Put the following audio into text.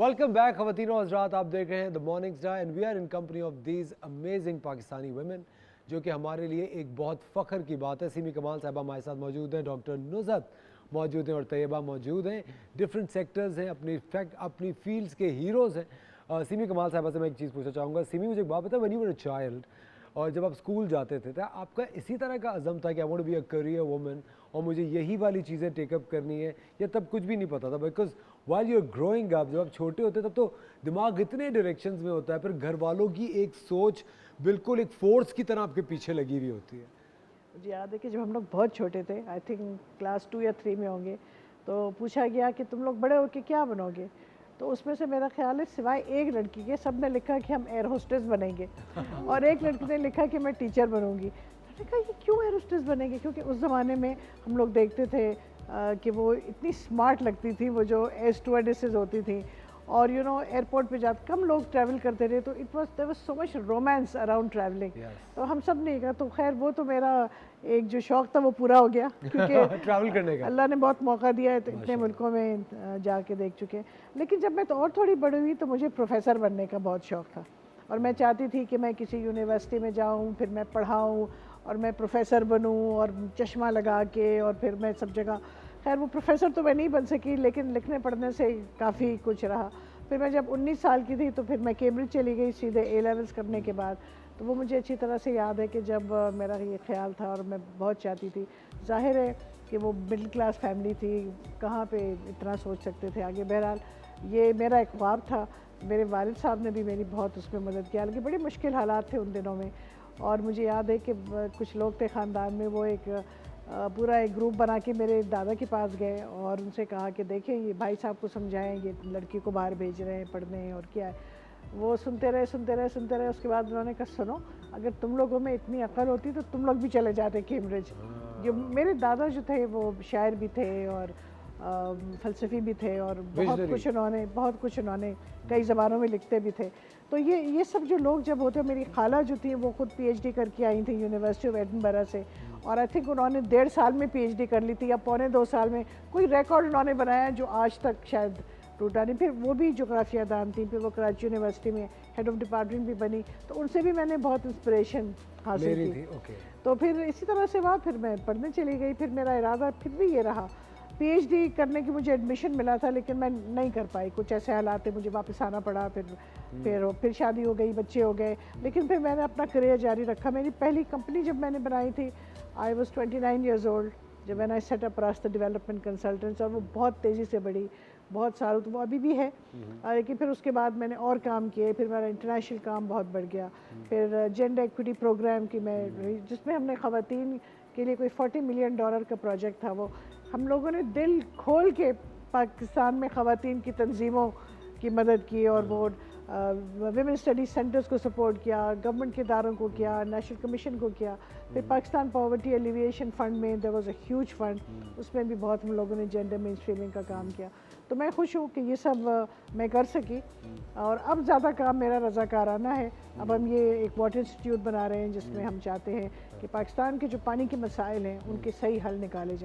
Welcome back ख़वातीन और हज़रात, आप देख रहे हैं the morning star and we are in company of these amazing Pakistani women, जो कि हमारे लिए एक बहुत फ़ख्र की बात है। सिमी कमाल साहबा हमारे साथ मौजूद हैं, डॉक्टर नुज़हत मौजूद हैं और तैयबा मौजूद हैं। डिफरेंट सेक्टर्स हैं, अपनी फील्ड्स के हीरोज़ हैं। सिमी कमाल साहबा से मैं एक चीज़ पूछना चाहूँगा। सिमी, मुझे एक बात पता है, when you were a child और जब आप स्कूल जाते थे तो आपका इसी तरह का अज़म था कि I want to be a career woman और मुझे यही वाली चीज़ें टेकअप करनी है, या तब कुछ भी नहीं पता था? Because while you are growing up, जब आप छोटे होते तब तो दिमाग इतने डायरेक्शंस में होता है, फिर घर वालों की एक सोच बिल्कुल एक फोर्स की तरह आपके पीछे लगी हुई होती है। मुझे याद है कि जब हम लोग बहुत छोटे थे, आई थिंक क्लास 2 या 3 में होंगे, तो पूछा गया कि तुम लोग बड़े होके क्या बनोगे। तो उसमें से मेरा ख्याल है सिवाय एक लड़की के सब ने लिखा कि हम एयर होस्टेस बनेंगे और एक लड़की ने लिखा कि मैं टीचर बनूंगी। मैंने कहा ये क्यों एयर होस्टेस बनेंगे, क्योंकि उस ज़माने में हम लोग देखते थे कि वो इतनी स्मार्ट लगती थी, वो जो एयर स्टुअर्डेसेस होती थी और एयरपोर्ट पे जाते कम लोग ट्रैवल करते थे, तो there was so much romance around travelling. तो हम सब ने कहा, तो खैर वो तो मेरा एक जो शौक़ था वो पूरा हो गया, क्योंकि ट्रैवल करने का अल्लाह ने बहुत मौका दिया है, तो इतने मुल्कों में जाके देख चुके हैं। लेकिन जब मैं तो और थोड़ी बड़ी हुई तो मुझे प्रोफेसर बनने का बहुत शौक़ था और मैं चाहती थी कि मैं किसी यूनिवर्सिटी में जाऊँ, फिर मैं पढ़ाऊँ और मैं प्रोफेसर बनूँ और चश्मा लगा के, और फिर मैं सब जगह, खैर वो प्रोफेसर तो मैं नहीं बन सकी, लेकिन लिखने पढ़ने से काफ़ी कुछ रहा। फिर मैं जब 19 साल की थी तो फिर मैं कैम्ब्रिज चली गई सीधे ए लेवल्स करने के बाद। तो वो मुझे अच्छी तरह से याद है कि जब मेरा ये ख्याल था और मैं बहुत चाहती थी, जाहिर है कि वो मिडिल क्लास फैमिली थी, कहाँ पे इतना सोच सकते थे आगे। बहरहाल ये मेरा एक ख्वाब था। मेरे वालिद साहब ने भी मेरी बहुत उसमें मदद की, हालांकि बड़े मुश्किल हालात थे उन दिनों में। और मुझे याद है कि कुछ लोग थे ख़ानदान में, वो एक पूरा एक ग्रुप बना के मेरे दादा के पास गए और उनसे कहा कि देखें ये भाई साहब को समझाएं, ये लड़की को बाहर भेज रहे हैं पढ़ने और क्या है। वो सुनते रहे सुनते रहे सुनते रहे। उसके बाद उन्होंने कहा सुनो, अगर तुम लोगों में इतनी अक्ल होती तो तुम लोग भी चले जाते कैम्ब्रिज। जो मेरे दादा जो थे वो शायर भी थे और फ़लसफ़ी भी थे और बहुत कुछ उन्होंने कई ज़बानों में लिखते भी थे। तो ये सब जो लोग जब होते, मेरी खाला जो थी वो खुद पीएचडी करके आई थी यूनिवर्सिटी ऑफ एडिनबरा से, और आई थिंक उन्होंने 1.5 साल में पीएचडी कर ली थी या पौने 2 साल में। कोई रिकॉर्ड उन्होंने बनाया जो आज तक शायद टूटा नहीं। फिर वो भी जोग्राफिया दान थी, फिर वो कराची यूनिवर्सिटी में हेड ऑफ डिपार्टमेंट भी बनी, तो उनसे भी मैंने बहुत इंस्पिरेशन हासिल की। तो फिर इसी तरह से वहाँ फिर मैं पढ़ने चली गई। फिर मेरा इरादा फिर भी ये रहा, पीएचडी करने की मुझे एडमिशन मिला था, लेकिन मैं नहीं कर पाई, कुछ ऐसे हालात थे, मुझे वापस आना पड़ा। फिर शादी हो गई, बच्चे हो गए, लेकिन फिर मैंने अपना करियर जारी रखा। मेरी पहली कंपनी जब मैंने बनाई थी, आई वॉज 29 ईयर्स ओल्ड जब मैंने आई सेट अप रास्ता डेवलपमेंट कंसल्टेंट्स, और वो बहुत तेज़ी से बढ़ी, बहुत सालों, तो वो अभी भी है। लेकिन फिर उसके बाद मैंने और काम किए, फिर मेरा इंटरनेशनल काम बहुत बढ़ गया। फिर जेंडर इक्विटी प्रोग्राम की मैं, जिसमें हमने ख़वातीन के लिए कोई $40 मिलियन का प्रोजेक्ट था। वो हम लोगों ने दिल खोल के पाकिस्तान में ख़वातीन की तंजीमों की मदद की, और वो विमेन स्टडी सेंटर्स को सपोर्ट किया, गवर्नमेंट के इदारों को किया, नेशनल कमीशन को किया। फिर पाकिस्तान पॉवर्टी एलिविएशन फ़ंड में there was a huge fund, उसमें भी बहुत हम लोगों ने जेंडर मेन स्ट्रीमिंग का काम किया। तो मैं खुश हूँ कि ये सब मैं कर सकी। और अब ज़्यादा काम मेरा रज़ाकाराना है। अब हम ये एक वाटर इंस्टीट्यूट बना रहे हैं, जिसमें हम चाहते हैं कि पाकिस्तान के जो पानी के मसाइल हैं उनके सही हल निकाले जाएँ।